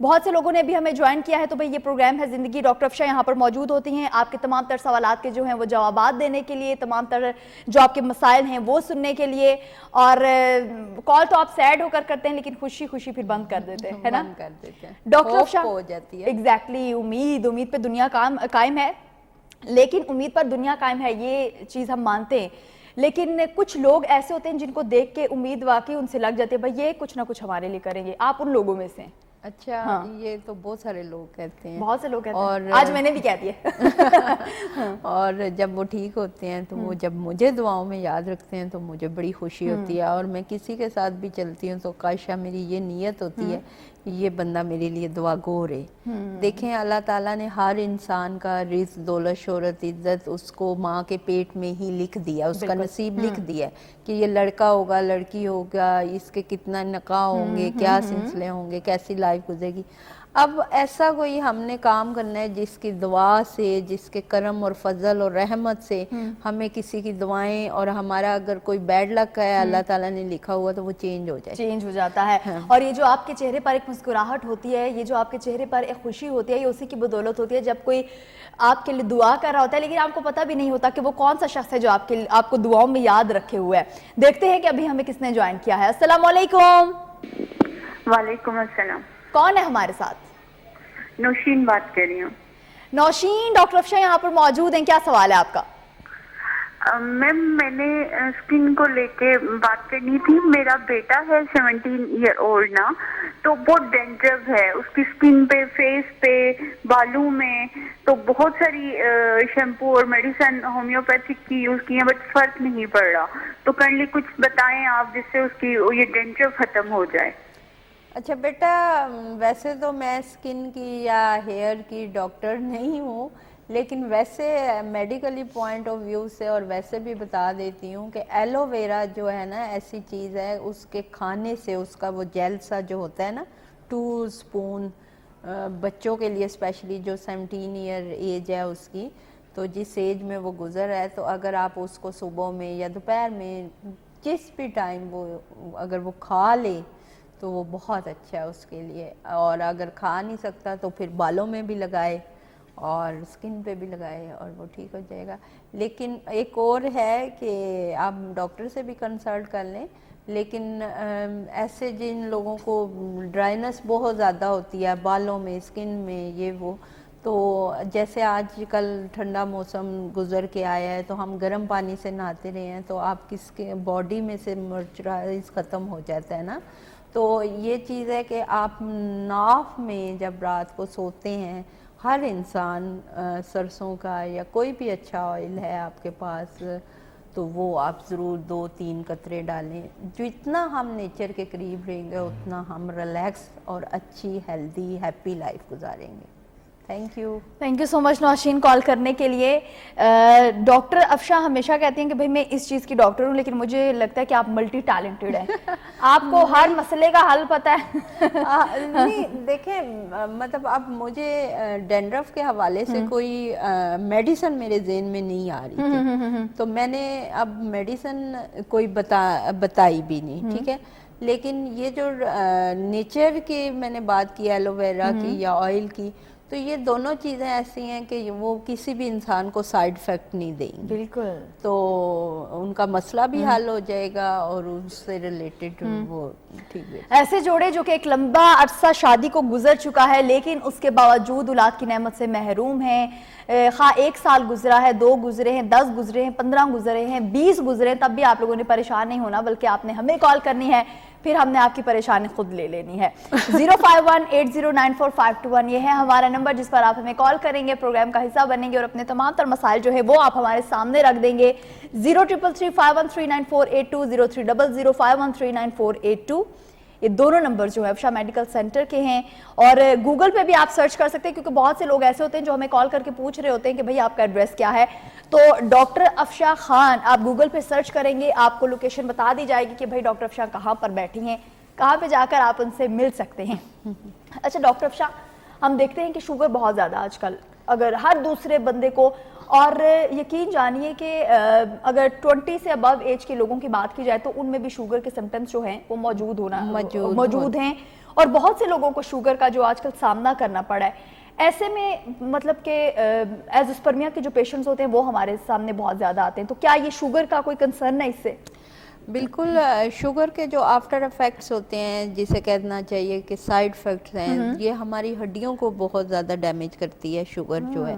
بہت سے لوگوں نے بھی ہمیں جوائن کیا ہے. تو بھئی یہ پروگرام ہے زندگی, ڈاکٹر افشا یہاں پر موجود ہوتی ہیں آپ کے تمام تر سوالات کے جو ہیں وہ جوابات دینے کے لیے, تمام تر جو آپ کے مسائل ہیں وہ سننے کے لیے. اور کال تو آپ سیڈ ہو کر کرتے ہیں لیکن خوشی خوشی پھر بند کر دیتے ہیں, ہے نا ڈاکٹر افشا؟ ہو جاتی ہے ایگزیکٹلی, امید پہ دنیا قائم ہے, لیکن امید پر دنیا قائم ہے یہ چیز ہم مانتے ہیں. لیکن کچھ لوگ ایسے ہوتے ہیں جن کو دیکھ کے امید واقعی ان سے لگ جاتی ہے بھائی یہ کچھ نہ کچھ ہمارے لیے کریں گے. آپ ان لوگوں میں سے ہیں؟ اچھا, یہ تو بہت سارے لوگ کہتے ہیں, بہت سے لوگ کہتے ہیں, آج میں نے بھی کہہ دیا. اور جب وہ ٹھیک ہوتے ہیں تو وہ جب مجھے دعاؤں میں یاد رکھتے ہیں تو مجھے بڑی خوشی ہوتی ہے. اور میں کسی کے ساتھ بھی چلتی ہوں تو کاشا میری یہ نیت ہوتی ہے یہ بندہ میرے لیے دعا گو رہے. دیکھیں اللہ تعالیٰ نے ہر انسان کا رزق, دولت, شہرت, عزت اس کو ماں کے پیٹ میں ہی لکھ دیا, اس کا نصیب لکھ دیا کہ یہ لڑکا ہوگا, لڑکی ہوگا, اس کے کتنا نکاح ہوں گے, کیا سلسلے ہوں گے, کیسی لائف گزرے گی. اب ایسا کوئی ہم نے کام کرنا ہے جس کی دعا سے, جس کے کرم اور فضل اور رحمت سے ہمیں کسی کی دعائیں, اور ہمارا اگر کوئی بیڈ لک ہے اللہ تعالیٰ نے لکھا ہوا تو وہ چینج ہو جاتا ہے. اور یہ جو آپ کے چہرے پر ایک مسکراہٹ ہوتی ہے, یہ جو آپ کے چہرے پر ایک خوشی ہوتی ہے, یہ اسی کی بدولت ہوتی ہے جب کوئی آپ کے لیے دعا کر رہا ہوتا ہے لیکن آپ کو پتہ بھی نہیں ہوتا کہ وہ کون سا شخص ہے جو آپ کو دعاؤں میں یاد رکھے ہوئے ہے. دیکھتے ہیں کہ ابھی ہمیں کس نے جوائن کیا ہے. السلام علیکم. وعلیکم السلام. کون ہے ہمارے ساتھ؟ نوشین بات کر رہی ہوں. نوشین, ڈاکٹر افشا یہاں پر موجود ہیں, کیا سوال ہے آپ کا؟ میم میں نے اسکن کو لے کے بات کرنی تھی. میرا بیٹا ہے 17 ایئر اولڈ نا, تو بہت ڈینڈرف ہے اس کی اسکن پہ, فیس پہ, بالوں میں. تو بہت ساری شیمپو اور میڈیسن ہومیوپیتھک کی یوز کی ہیں بٹ فرق نہیں پڑ رہا. تو کائنڈلی کچھ بتائیں آپ جس سے اس کی یہ ڈینڈرف ختم ہو جائے. اچھا بیٹا, ویسے تو میں اسکن کی یا ہیئر کی ڈاکٹر نہیں ہوں, لیکن ویسے میڈیکلی پوائنٹ آف ویو سے اور ویسے بھی بتا دیتی ہوں کہ ایلو ویرا جو ہے نا ایسی چیز ہے, اس کے کھانے سے اس کا وہ جیل سا جو ہوتا ہے نا 2 اسپون, بچوں کے لیے اسپیشلی جو 17 ایئر ایج ہے اس کی, تو جس ایج میں وہ گزر ہے, تو اگر آپ اس کو صبح میں یا دوپہر میں جس بھی ٹائم وہ اگر وہ کھا لے تو وہ بہت اچھا ہے اس کے لیے. اور اگر کھا نہیں سکتا تو پھر بالوں میں بھی لگائے اور اسکن پہ بھی لگائے اور وہ ٹھیک ہو جائے گا. لیکن ایک اور ہے کہ آپ ڈاکٹر سے بھی کنسلٹ کر لیں, لیکن ایسے جن لوگوں کو ڈرائنس بہت زیادہ ہوتی ہے بالوں میں, اسکن میں, یہ وہ, تو جیسے آج کل ٹھنڈا موسم گزر کے آیا ہے تو ہم گرم پانی سے نہاتے رہے ہیں تو آپ کس کے باڈی میں سے موئسچرائز ختم ہو جاتا ہے نا. تو یہ چیز ہے کہ آپ ناف میں جب رات کو سوتے ہیں, ہر انسان سرسوں کا یا کوئی بھی اچھا آئل ہے آپ کے پاس تو وہ آپ ضرور 2-3 قطرے ڈالیں. جتنا ہم نیچر کے قریب رہیں گے اتنا ہم ریلیکس اور اچھی ہیلدی ہیپی لائف گزاریں گے. تھینک یو سو مچ نوشین کال کرنے کے لیے. ڈاکٹر افشا ہمیشہ کہتی ہیں کہ بھئی میں اس چیز کی ڈاکٹر ہوں, لیکن مجھے لگتا ہے کہ آپ ملٹی ٹیلنٹڈ ہیں, آپ کو ہر مسئلے کا حل پتہ ہے. نہیں دیکھیں, مطلب اب مجھے ڈینڈرف کے حوالے سے کوئی میڈیسن میرے ذہن میں نہیں آ رہی تھی, تو میں نے اب میڈیسن کوئی بتائی بھی نہیں, ٹھیک ہے. لیکن یہ جو نیچر کی میں نے بات کی, ایلو ویرا کی یا آئل کی, تو یہ دونوں چیزیں ایسی ہیں کہ وہ کسی بھی انسان کو سائیڈ افیکٹ نہیں دیں گی. بالکل, تو ان کا مسئلہ بھی حل ہو جائے گا اور اس سے ریلیٹڈ وہ ٹھیک ہے. ایسے جوڑے جو کہ ایک لمبا عرصہ شادی کو گزر چکا ہے لیکن اس کے باوجود اولاد کی نعمت سے محروم ہیں, خواہ 1 سال گزرا ہے, 2 گزرے ہیں, 10 گزرے ہیں, 15 گزرے ہیں, 20 گزرے ہیں, تب بھی آپ لوگوں نے پریشان نہیں ہونا, بلکہ آپ نے ہمیں کال کرنی ہے, پھر ہم نے آپ کی پریشانی خود لے لینی ہے. 05180945521 یہ ہے ہمارا نمبر جس پر آپ ہمیں کال کریں گے, پروگرام کا حصہ بنیں گے اور اپنے تمام تر مسائل جو ہے وہ آپ ہمارے سامنے رکھ دیں گے. 033351394820 030051394820 یہ دونوں نمبر جو ہے افشا میڈیکل سینٹر کے ہیں. اور گوگل پہ بھی آپ سرچ کر سکتے ہیں کیونکہ بہت سے لوگ ایسے ہوتے ہیں جو ہمیں کال کر کے پوچھ رہے ہوتے ہیں کہ بھئی آپ کا ایڈریس کیا ہے. تو ڈاکٹر افشا خان آپ گوگل پہ سرچ کریں گے, آپ کو لوکیشن بتا دی جائے گی کہ بھئی ڈاکٹر افشا کہاں پر بیٹھی ہیں, کہاں پہ جا کر آپ ان سے مل سکتے ہیں. اچھا ڈاکٹر افشا, ہم دیکھتے ہیں کہ شوگر بہت زیادہ آج کل اگر ہر دوسرے بندے کو, اور یقین جانیے کہ اگر 20 سے ابو ایج کے لوگوں کی بات کی جائے تو ان میں بھی شوگر کے سمٹمز جو ہیں وہ موجود ہیں, اور بہت سے لوگوں کو شوگر کا جو آج کل سامنا کرنا پڑا ہے، ایسے میں مطلب کہ ایزوسپرمیا کے جو پیشنٹس ہوتے ہیں وہ ہمارے سامنے بہت زیادہ آتے ہیں، تو کیا یہ شوگر کا کوئی کنسرن ہے اس سے؟ بالکل، شوگر کے جو آفٹر افیکٹس ہوتے ہیں، جسے کہنا چاہیے کہ سائیڈ افیکٹس ہیں، یہ ہماری ہڈیوں کو بہت زیادہ ڈیمیج کرتی ہے شوگر جو ہے.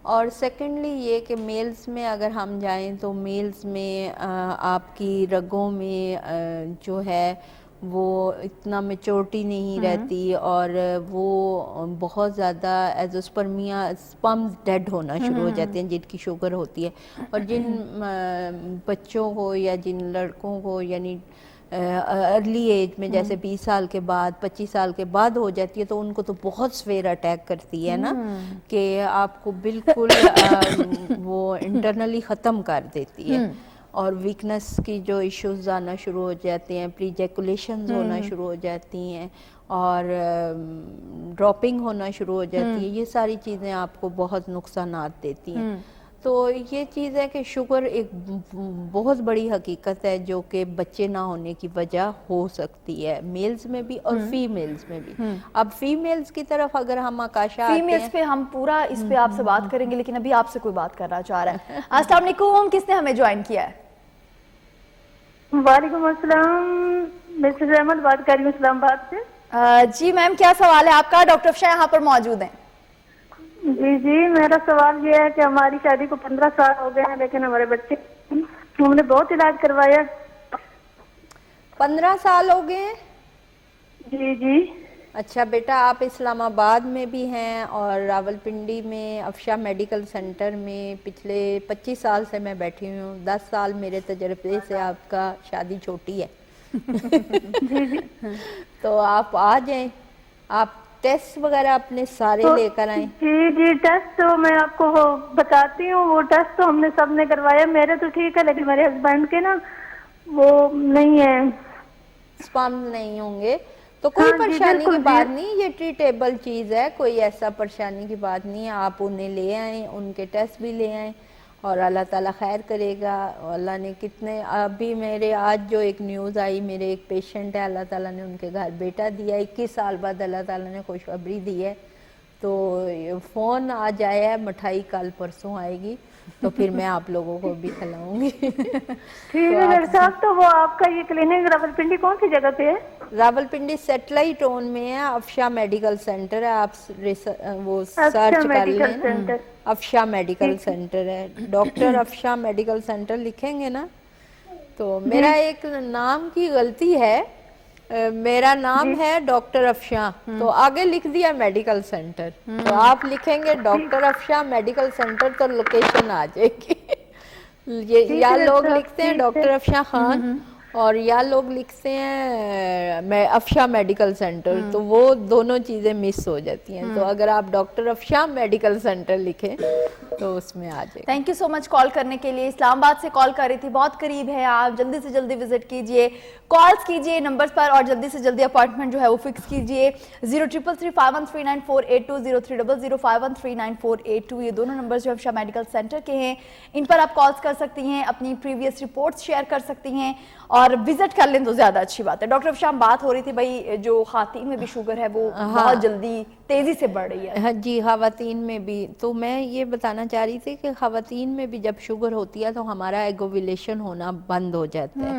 اور سیکنڈلی یہ کہ میلز میں اگر ہم جائیں تو میلز میں آپ کی رگوں میں جو ہے وہ اتنا میچورٹی نہیں رہتی، اور وہ بہت زیادہ ایزوسپرمیا اسپمز ڈیڈ ہونا شروع ہو جاتے ہیں جن کی شوگر ہوتی ہے. اور جن بچوں کو یا جن لڑکوں کو یعنی ارلی ایج میں جیسے 20 سال کے بعد 25 سال کے بعد ہو جاتی ہے، تو ان کو تو بہت سویر اٹیک کرتی ہے نا، کہ آپ کو بالکل وہ انٹرنلی ختم کر دیتی ہے، اور ویکنس کی جو ایشوز آنا شروع ہو جاتے ہیں، پری جیکولیشنز ہونا شروع ہو جاتی ہیں، اور ڈراپنگ ہونا شروع ہو جاتی ہے. یہ ساری چیزیں آپ کو بہت نقصانات دیتی ہیں. تو یہ چیز ہے کہ شوگر ایک بہت بڑی حقیقت ہے جو کہ بچے نہ ہونے کی وجہ ہو سکتی ہے، میلز میں بھی اور فیمیلز میں بھی. اب فیمیلز کی طرف اگر ہم آکاشا آتے ہیں، فیمیلز پہ ہم پورا اس پہ آپ سے بات کریں گے، لیکن ابھی آپ سے کوئی بات کرنا چاہ رہا ہے. السلام علیکم، کس نے ہمیں جوائن کیا ہے؟ وعلیکم السلام، مسز احمد بات کر رہی ہوں اسلام آباد سے. جی میم، کیا سوال ہے آپ کا؟ ڈاکٹر افشاں یہاں پر موجود ہیں. جی میرا سوال یہ ہے کہ ہماری شادی کو 15 سال ہو گئے ہیں، لیکن ہمارے بچے، ہم نے بہت علاج کروایا. 15 سال ہو گئے ہیں؟ جی. اچھا بیٹا، آپ اسلام آباد میں بھی ہیں اور راولپنڈی میں افشا میڈیکل سینٹر میں پچھلے 25 سال سے میں بیٹھی ہوں. 10 سال میرے تجربے سے آپ کا شادی چھوٹی ہے. تو آپ آ جائیں، آپ ٹیسٹ وغیرہ اپنے سارے لے کر آئیں. جی ٹیسٹ تو میں آپ کو بتاتی ہوں، وہ ٹیسٹ تو ہم نے سب نے کروایا. میرے تو ٹھیک ہے، لیکن میرے ہسبینڈ کے نا وہ نہیں ہے، اسپامز نہیں ہوں گے. تو کوئی پریشانی کی بات نہیں، یہ ٹریٹیبل چیز ہے، کوئی ایسا پریشانی کی بات نہیں ہے. آپ انہیں لے آئیں، ان کے ٹیسٹ بھی لے آئیں، اور اللہ تعالیٰ خیر کرے گا. اللہ نے کتنے، ابھی میرے آج جو ایک نیوز آئی، میرے ایک پیشنٹ ہے، اللہ تعالیٰ نے ان کے گھر بیٹا دیا. 21 سال بعد اللہ تعالیٰ نے خوشخبری دی ہے. تو فون آج آیا ہے، مٹھائی کل پرسوں آئے گی، تو پھر میں آپ لوگوں کو بھی کھلاؤں گی. ٹھیک ہے ڈاکٹر صاحب. تو وہ آپ کا یہ کلینک راولپنڈی کون سی جگہ پہ ہے؟ راولپنڈی سیٹلائٹ ٹون میں ہے، افشا میڈیکل سینٹر ہے. آپ وہ اچھا، سرچ کر میڈیکل لیں نا، سینٹر. افشا میڈیکل سینٹر ہے. ڈاکٹر افشا میڈیکل سینٹر لکھیں گے نا. تو میرا ایک نام کی غلطی ہے، میرا نام ہے ڈاکٹر افشاں، تو آگے لکھ دیا میڈیکل سینٹر. تو آپ لکھیں گے ڈاکٹر افشاں میڈیکل سینٹر تو لوکیشن آ جائے گی. یا لوگ لکھتے ہیں ڈاکٹر افشاں خان، اور یا لوگ لکھتے ہیں افشا میڈیکل سینٹر، تو وہ دونوں چیزیں مس ہو جاتی ہیں. تو اگر آپ ڈاکٹر افشاں میڈیکل سینٹر لکھیں تو اس میں آ جائے. تھینک یو سو مچ کال کرنے کے لیے. اسلام آباد سے کال کر رہی تھی، بہت قریب ہے آپ، جلدی سے جلدی وزٹ کیجئے، کالز کیجئے نمبرز پر، اور جلدی سے جلدی اپوائنٹمنٹ جو ہے وہ فکس کیجئے. 033351394820 0300513948 یہ دونوں نمبرز جو افشا میڈیکل سینٹر کے ہیں، ان پر آپ کالز کر سکتی ہیں، اپنی پریویس رپورٹس شیئر کر سکتی ہیں، اور وزٹ کر لیں تو زیادہ اچھی بات ہے. ڈاکٹر افشاں، بات ہو رہی تھی بھائی جو خواتین میں بھی شوگر ہے وہ بہت جلدی تیزی سے بڑھ رہی ہے. ہاں جی، خواتین میں بھی. تو میں یہ بتانا چاہ رہی تھی کہ خواتین میں بھی جب شوگر ہوتی ہے تو ہمارا ایگوولیشن ہونا بند ہو جاتا ہے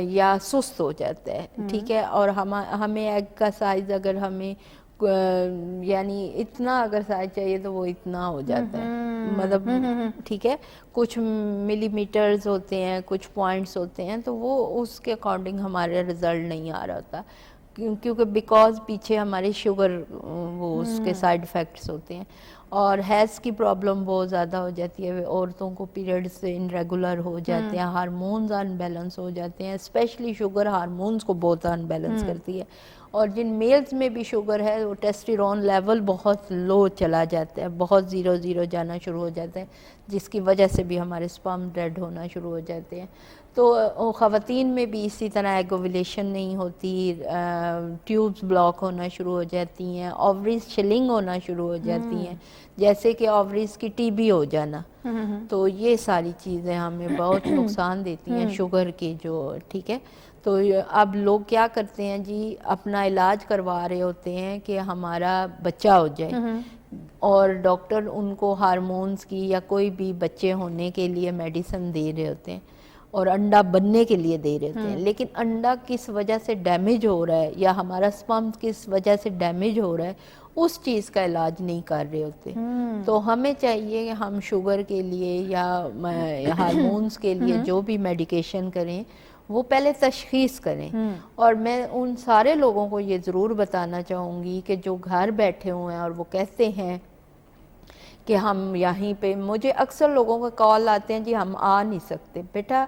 یا سست ہو جاتا ہے. ٹھیک ہے، اور ہمیں ایگ کا سائز اگر ہمیں یعنی اتنا اگر سائز چاہیے تو وہ اتنا ہو جاتا ہے، مطلب ٹھیک ہے، کچھ ملی میٹرز ہوتے ہیں، کچھ پوائنٹس ہوتے ہیں، تو وہ اس کے اکارڈنگ ہمارا رزلٹ نہیں آ رہا ہوتا، کیونکہ بیکاز پیچھے ہمارے شوگر وہ اس کے سائیڈ افیکٹس ہوتے ہیں. اور ہیز کی پرابلم بہت زیادہ ہو جاتی ہے. عورتوں کو پیریڈز انریگولر ہو جاتے ہیں، ہارمونز ان بیلنس ہو جاتے ہیں. اسپیشلی شوگر ہارمونز کو بہت ان بیلنس کرتی ہے. اور جن میلز میں بھی شوگر ہے وہ ٹیسٹیرون لیول بہت لو چلا جاتا ہے، بہت 0 جانا شروع ہو جاتے ہیں، جس کی وجہ سے بھی ہمارے سپرم ڈیڈ ہونا شروع ہو جاتے ہیں. تو خواتین میں بھی اسی طرح ایگوولیشن نہیں ہوتی، ٹیوبز بلاک ہونا شروع ہو جاتی ہیں، اووریز شلنگ ہونا شروع ہو جاتی ہیں، جیسے کہ اووریز کی ٹی بی ہو جانا. تو یہ ساری چیزیں ہمیں بہت نقصان دیتی ہیں شوگر کی جو. ٹھیک ہے، تو اب لوگ کیا کرتے ہیں جی, اپنا علاج کروا رہے ہوتے ہیں کہ ہمارا بچہ ہو جائے, اور ڈاکٹر ان کو ہارمونز کی یا کوئی بھی بچے ہونے کے لیے میڈیسن دے رہے ہوتے ہیں اور انڈا بننے کے لیے دے رہے ہوتے ہیں, لیکن انڈا کس وجہ سے ڈیمیج ہو رہا ہے یا ہمارا سپرم کس وجہ سے ڈیمیج ہو رہا ہے, اس چیز کا علاج نہیں کر رہے ہوتے. تو ہمیں چاہیے کہ ہم شوگر کے لیے یا ہارمونز کے لیے جو بھی میڈیکیشن کریں وہ پہلے تشخیص کریں. اور میں ان سارے لوگوں کو یہ ضرور بتانا چاہوں گی کہ جو گھر بیٹھے ہوئے ہیں اور وہ کہتے ہیں کہ ہم یہیں پہ, مجھے اکثر لوگوں کا کال آتے ہیں جی ہم آ نہیں سکتے. بیٹا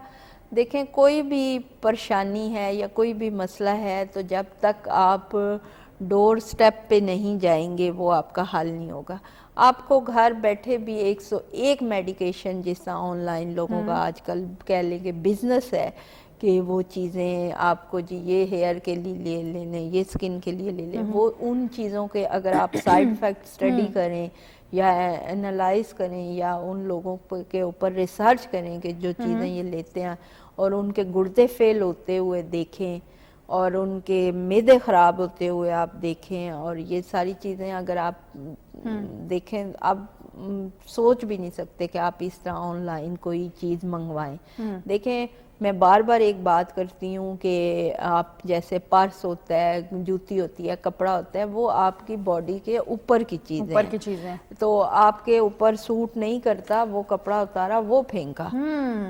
دیکھیں, کوئی بھی پریشانی ہے یا کوئی بھی مسئلہ ہے تو جب تک آپ ڈور سٹیپ پہ نہیں جائیں گے وہ آپ کا حل نہیں ہوگا. آپ کو گھر بیٹھے بھی 101 میڈیکیشن جس طرح آن لائن لوگوں کا آج کل کہہ لیں کہ بزنس ہے کہ وہ چیزیں آپ کو جی یہ ہیئر کے لیے لے لیں, یہ سکن کے لیے لے لیں, وہ ان چیزوں کے اگر آپ سائیڈ افیکٹ اسٹڈی کریں یا انالائز کریں یا ان لوگوں کے اوپر ریسرچ کریں کہ جو چیزیں یہ لیتے ہیں اور ان کے گردے فیل ہوتے ہوئے دیکھیں اور ان کے معدے خراب ہوتے ہوئے آپ دیکھیں, اور یہ ساری چیزیں اگر آپ دیکھیں آپ سوچ بھی نہیں سکتے کہ آپ اس طرح آن لائن کوئی چیز منگوائیں. دیکھیں میں بار بار ایک بات کرتی ہوں کہ آپ جیسے پرس ہوتا ہے, جوتی ہوتی ہے, کپڑا ہوتا ہے, وہ آپ کی باڈی کے اوپر کی چیزیں, تو آپ کے اوپر سوٹ نہیں کرتا, وہ کپڑا اتارا وہ پھینکا,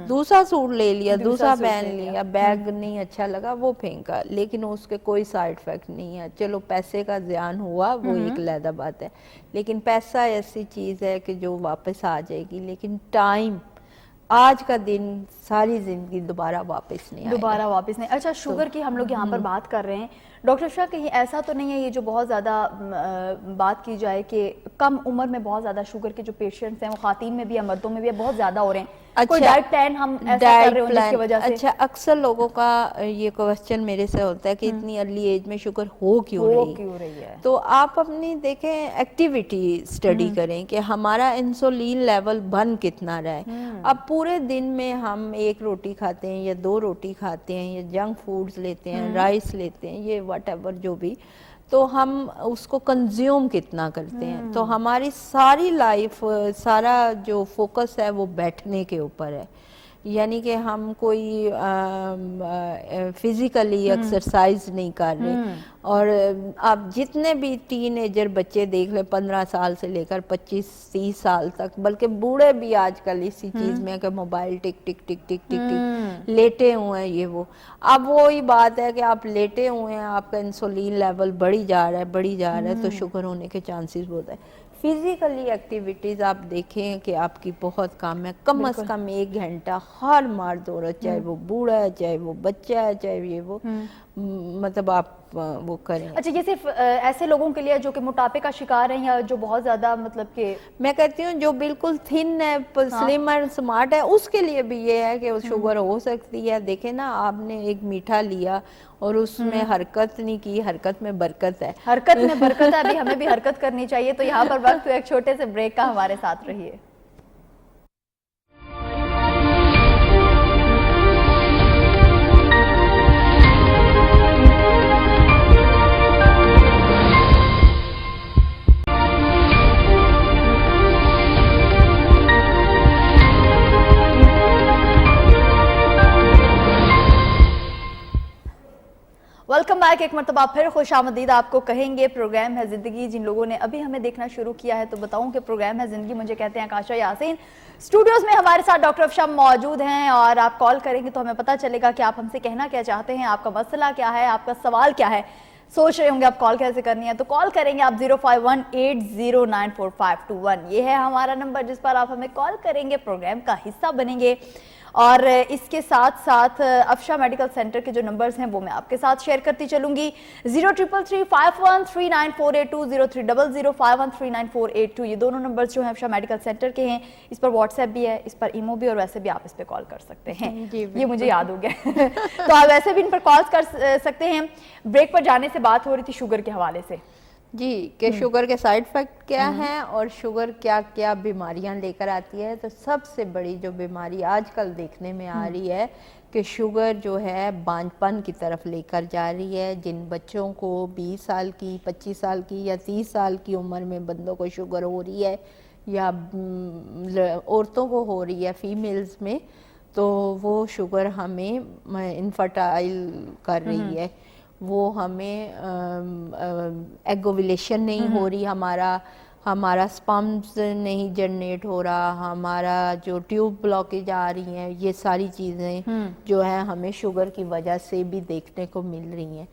دوسرا سوٹ لے لیا, دوسرا پہن لیا, بیگ نہیں اچھا لگا وہ پھینکا, لیکن اس کے کوئی سائیڈ افیکٹ نہیں ہے. چلو پیسے کا زیان ہوا وہ ایک علیحدہ بات ہے, لیکن پیسہ ایسی چیز ہے کہ جو واپس آ جائے گی, لیکن ٹائم آج کا دن ساری زندگی دوبارہ واپس نہیں. اچھا, شوگر کی ہم لوگ یہاں پر بات کر رہے ہیں ڈاکٹر شاہ, کہیں ایسا تو نہیں ہے یہ جو بہت زیادہ بات کی جائے کہ کم عمر میں بہت زیادہ شوگر کے جو پیشنٹس ہیں وہ خواتین میں بھی یا مردوں میں بھی بہت زیادہ ہو رہے ہیں, کوئی ڈائٹ پلان ہم ایسا کر رہے ہوں جس کی وجہ سے؟ اچھا, اکثر لوگوں کا یہ کوسچن میرے سے ہوتا ہے کہ اتنی ارلی ایج میں شوگر ہو کیوں رہی ہے, تو آپ اپنی دیکھیں ایکٹیویٹی اسٹڈی کریں کہ ہمارا انسولین لیول بن کتنا رہا ہے. اب پورے دن میں ہم 1 روٹی کھاتے ہیں یا 2 روٹی کھاتے ہیں یا جنک فوڈز لیتے ہیں, رائس لیتے ہیں, یہ واٹ ایور جو بھی, تو ہم اس کو کنزیوم کتنا کرتے ہیں. تو ہماری ساری لائف, سارا جو فوکس ہے وہ بیٹھنے کے اوپر ہے, یعنی کہ ہم کوئی فزیکلی ایکسرسائز نہیں کر رہے. اور آپ جتنے بھی ٹین ایجر بچے دیکھ لیں 15 سال سے لے کر 25-30 سال تک, بلکہ بوڑھے بھی آج کل اسی چیز میں کہ موبائل ٹک ٹک ٹک ٹک ٹک ٹک لیٹے ہوئے ہیں, یہ وہ. اب وہی بات ہے کہ آپ لیٹے ہوئے ہیں, آپ کا انسولین لیول بڑھی جا رہا ہے تو شوگر ہونے کے چانسز بہت ہے. فزیکلی ایکٹیویٹیز آپ دیکھیں کہ آپ کی بہت کم ہے, کم از کم 1 گھنٹہ ہر مرد عورت, چاہے وہ بوڑھا ہے, چاہے وہ بچہ ہے, چاہے یہ وہ, مطلب آپ وہ کریں. اچھا, یہ صرف ایسے لوگوں کے لیے جو کہ موٹاپے کا شکار ہیں یا جو بہت زیادہ مطلب کہ, میں کہتی ہوں جو بالکل تھن ہے, سلم اور سمارٹ ہے, اس کے لیے بھی یہ ہے کہ شوگر ہو سکتی ہے. دیکھیں نا, آپ نے ایک میٹھا لیا اور اس میں حرکت نہیں کی, حرکت میں برکت ہے. حرکت میں برکت ہے, ابھی ہمیں بھی حرکت کرنی چاہیے. تو یہاں پر وقت ایک چھوٹے سے بریک کا, ہمارے ساتھ رہیے. ویلکم بیک, ایک مرتبہ پھر خوش آمدید آپ کو کہیں گے. پروگرام ہے زندگی. جن لوگوں نے ابھی ہمیں دیکھنا شروع کیا ہے تو بتاؤں کہ پروگرام ہے زندگی, مجھے کہتے ہیں آکاشا یاسین. اسٹوڈیوز میں ہمارے ساتھ ڈاکٹر افشا موجود ہیں, اور آپ کال کریں گے تو ہمیں پتہ چلے گا کہ آپ ہم سے کہنا کیا چاہتے ہیں, آپ کا مسئلہ کیا ہے, آپ کا سوال کیا ہے. سوچ رہے ہوں گے آپ کال کیسے کرنی ہے, تو کال کریں گے آپ 0518094521. یہ ہے ہمارا نمبر جس پر آپ ہمیں کال کریں گے, پروگرام کا حصہ بنیں گے. اور اس کے ساتھ ساتھ افشا میڈیکل سینٹر کے جو نمبرز ہیں وہ میں آپ کے ساتھ شیئر کرتی چلوں گی. 033351394820 0300513948 یہ دونوں نمبرز جو ہیں افشا میڈیکل سینٹر کے ہیں. اس پر واٹس ایپ بھی ہے, اس پر ایمو بھی, اور ویسے بھی آپ اس پہ کال کر سکتے ہیں. یہ مجھے یاد ہو گیا. تو آپ ویسے بھی ان پر کالز کر سکتے ہیں. بریک پر جانے سے بات ہو رہی تھی شوگر کے حوالے سے. جی کہ شوگر کے سائیڈ افیکٹ کیا ہیں اور شوگر کیا کیا بیماریاں لے کر آتی ہے. تو سب سے بڑی جو بیماری آج کل دیکھنے میں آ رہی ہے کہ شوگر جو ہے بانجھ پن کی طرف لے کر جا رہی ہے. جن بچوں کو 20 سال کی 25 سال کی یا 30 سال کی عمر میں بندوں کو شوگر ہو رہی ہے یا عورتوں کو ہو رہی ہے فیمیلز میں, تو وہ شوگر ہمیں انفرٹائل کر رہی ہے. وہ ہمیں ایگوولیشن نہیں ہو رہی, ہمارا سپمز نہیں جنریٹ ہو رہا, ہمارا جو ٹیوب بلاکیج آ رہی ہیں, یہ ساری چیزیں جو ہیں ہمیں شوگر کی وجہ سے بھی دیکھنے کو مل رہی ہیں.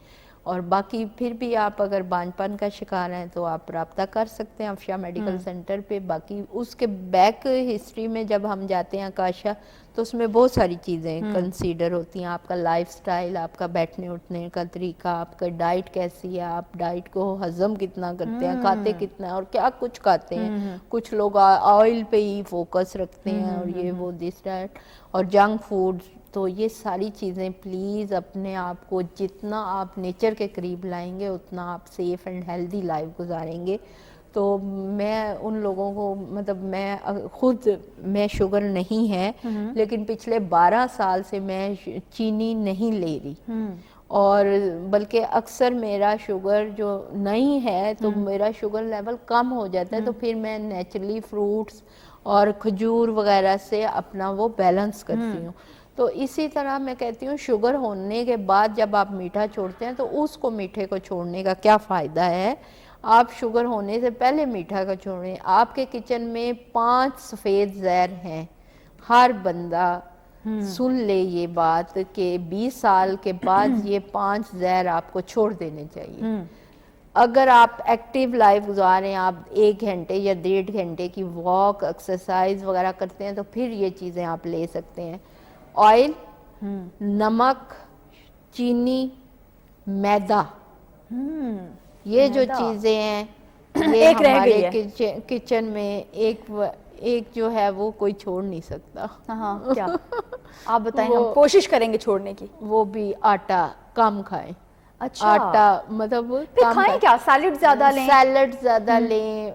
اور باقی پھر بھی آپ اگر بانجھ پن کا شکار ہیں تو آپ رابطہ کر سکتے ہیں افشا میڈیکل سینٹر پہ. باقی اس کے بیک ہسٹری میں جب ہم جاتے ہیں آکاشا, تو اس میں بہت ساری چیزیں کنسیڈر ہوتی ہیں. آپ کا لائف سٹائل, آپ کا بیٹھنے اٹھنے کا طریقہ, آپ کا ڈائٹ کیسی ہے, آپ ڈائٹ کو ہضم کتنا کرتے ہیں, کھاتے کتنا ہے اور کیا کچھ کھاتے ہیں. کچھ لوگ آئل پہ ہی فوکس رکھتے ہیں اور یہ وہ دس ڈائٹ اور جنک فوڈ. تو یہ ساری چیزیں پلیز اپنے آپ کو جتنا آپ نیچر کے قریب لائیں گے اتنا آپ سیف اینڈ ہیلدی لائف گزاریں گے. تو میں ان لوگوں کو مطلب میں شوگر نہیں ہے لیکن پچھلے 12 سال سے میں چینی نہیں لے رہی, اور بلکہ اکثر میرا شوگر جو نہیں ہے تو میرا شوگر لیول کم ہو جاتا ہے, تو پھر میں نیچرلی فروٹس اور کھجور وغیرہ سے اپنا وہ بیلنس کرتی ہوں. تو اسی طرح میں کہتی ہوں شوگر ہونے کے بعد جب آپ میٹھا چھوڑتے ہیں تو اس کو میٹھے کو چھوڑنے کا کیا فائدہ ہے. آپ شوگر ہونے سے پہلے میٹھا کا چھوڑیں. آپ کے کچن میں 5 سفید زہر ہیں, ہر بندہ سن لے یہ بات کہ 20 سال کے بعد یہ 5 زہر آپ کو چھوڑ دینے چاہیے. اگر آپ ایکٹیو لائف گزاریں, آپ 1 گھنٹے یا 1.5 گھنٹے کی واک ایکسرسائز وغیرہ کرتے ہیں تو پھر یہ چیزیں آپ لے سکتے ہیں. آئل, نمک, چینی, میدا, یہ جو چیزیں ہیں یہ ہمارے کچن میں ایک جو ہے وہ کوئی چھوڑ نہیں سکتا. ہاں کیا آپ بتائیں, ہم کوشش کریں گے چھوڑنے کی. وہ بھی آٹا کم کھائیں. اچھا, آٹا مطلب کھائیں کیا, سیلڈ زیادہ لیں, سیلڈ زیادہ لیں,